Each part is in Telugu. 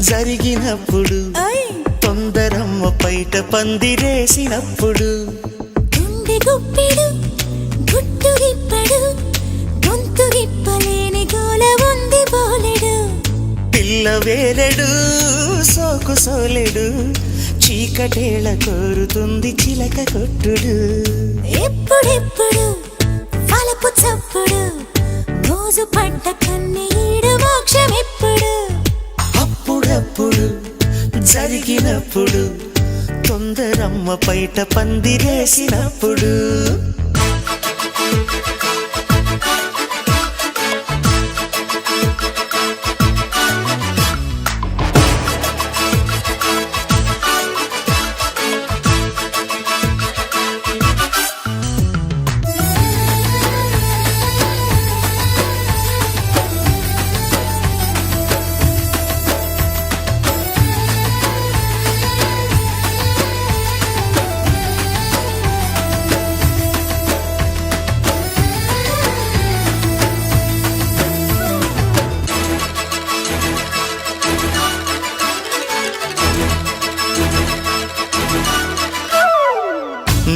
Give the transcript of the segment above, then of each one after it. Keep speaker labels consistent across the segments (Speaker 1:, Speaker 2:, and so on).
Speaker 1: జరిగినప్పుడు తొందరమ్మ పైట పందిరేసినప్పుడు
Speaker 2: గుండె గుప్పిడు గుట్టు రిప్పడు గొంతు రిప్పలేని గోల ఉంది బోలెడు
Speaker 1: పిల్ల వేలెడు సోకు సోలెడు చీకటేళ కోరుతుంది చిలక కొట్టుడు
Speaker 2: ఎప్పుడెప్పుడు వలపు చప్పుడు మోజు పడ్డ కన్నీడు మోక్షం ఎప్పుడు
Speaker 1: అప్పుడప్పుడు జరిగినప్పుడు తొందరమ్మ పైట పందిరేసినప్పుడు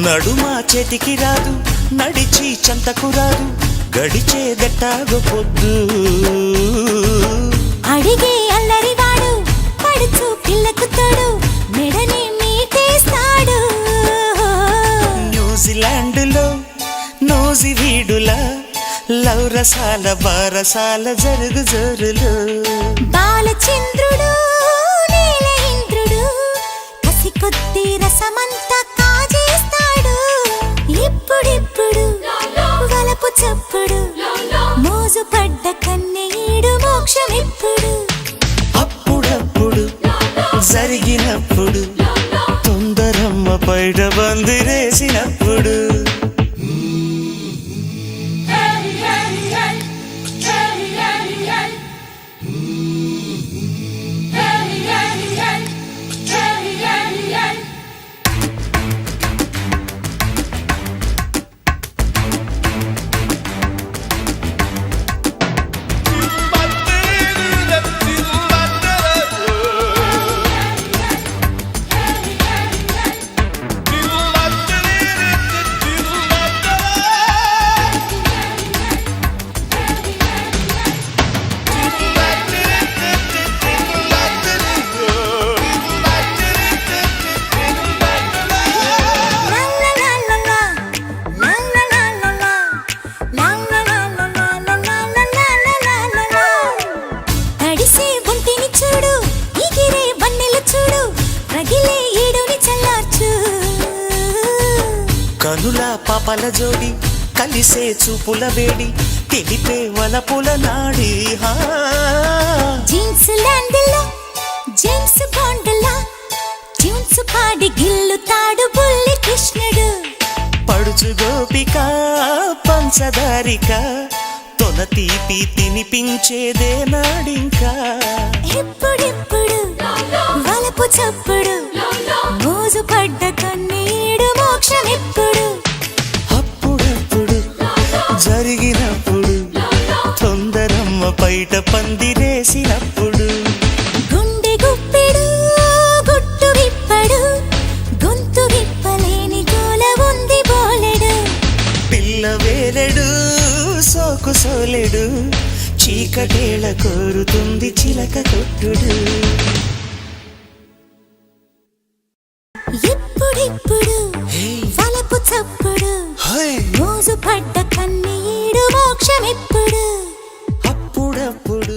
Speaker 1: నడుమా చేతికి రాదు నడిచి చంతకు రాదు గడిచే గట్టాగ పొద్దు
Speaker 2: అడిగే అల్లరివాడు పడుచు పిల్లకు తోడు మెడని మీటేస్తాడు
Speaker 1: న్యూజిలాండ్లో నోజి వీడులా లౌరసాల బారసాల జరుగు జోరులు
Speaker 2: బాలచంద్రుడు నీల ఇంద్రుడు కసి కొద్ది రసమంతా కాజేస్తాడు ఇప్పుడిప్పుడు వలపు చప్పుడు మోజు పడ్డ కన్నీడు మోక్షం ఎప్పుడు
Speaker 1: అప్పుడప్పుడు జరిగినప్పుడు తొందరమ్మ పైట బందిరేసినప్పుడు కనుల పాపల జోడి కలిసే చూపుల వేడి తెలిపే వలపుల నాడి
Speaker 2: జీన్స్ ల్యాండ్లో జేమ్స్ బాండ్లా ట్యూన్స్ పాడి గిల్లుతాడు బుల్లి కృష్ణుడు
Speaker 1: పడుచు గోపిక పంచదారిక తొన తీపి తినిపించేదే నాడింకా
Speaker 2: ఎప్పుడెప్పుడు వలపు చప్పుడు మోజు పడ్డ కన్నీడు మోక్షం ఎప్పుడు
Speaker 1: అప్పుడప్పుడు జరిగినప్పుడు తొందరమ్మ పైట పందిరేసినప్పుడు
Speaker 2: గుండె గుప్పిడు గుట్టు విప్పడు గొంతు విప్పలేని గోల ఉంది బోలెడు
Speaker 1: పిల్ల వేలెడు సోకు సోలెడు చీకటేళ కోరుతుంది చిలక కొట్టుడు
Speaker 2: ఎప్పుడిప్పుడు వలపు చప్పుడు మోజు పడ్డ కన్నీడు మోక్షం ఎప్పుడు
Speaker 1: అప్పుడప్పుడు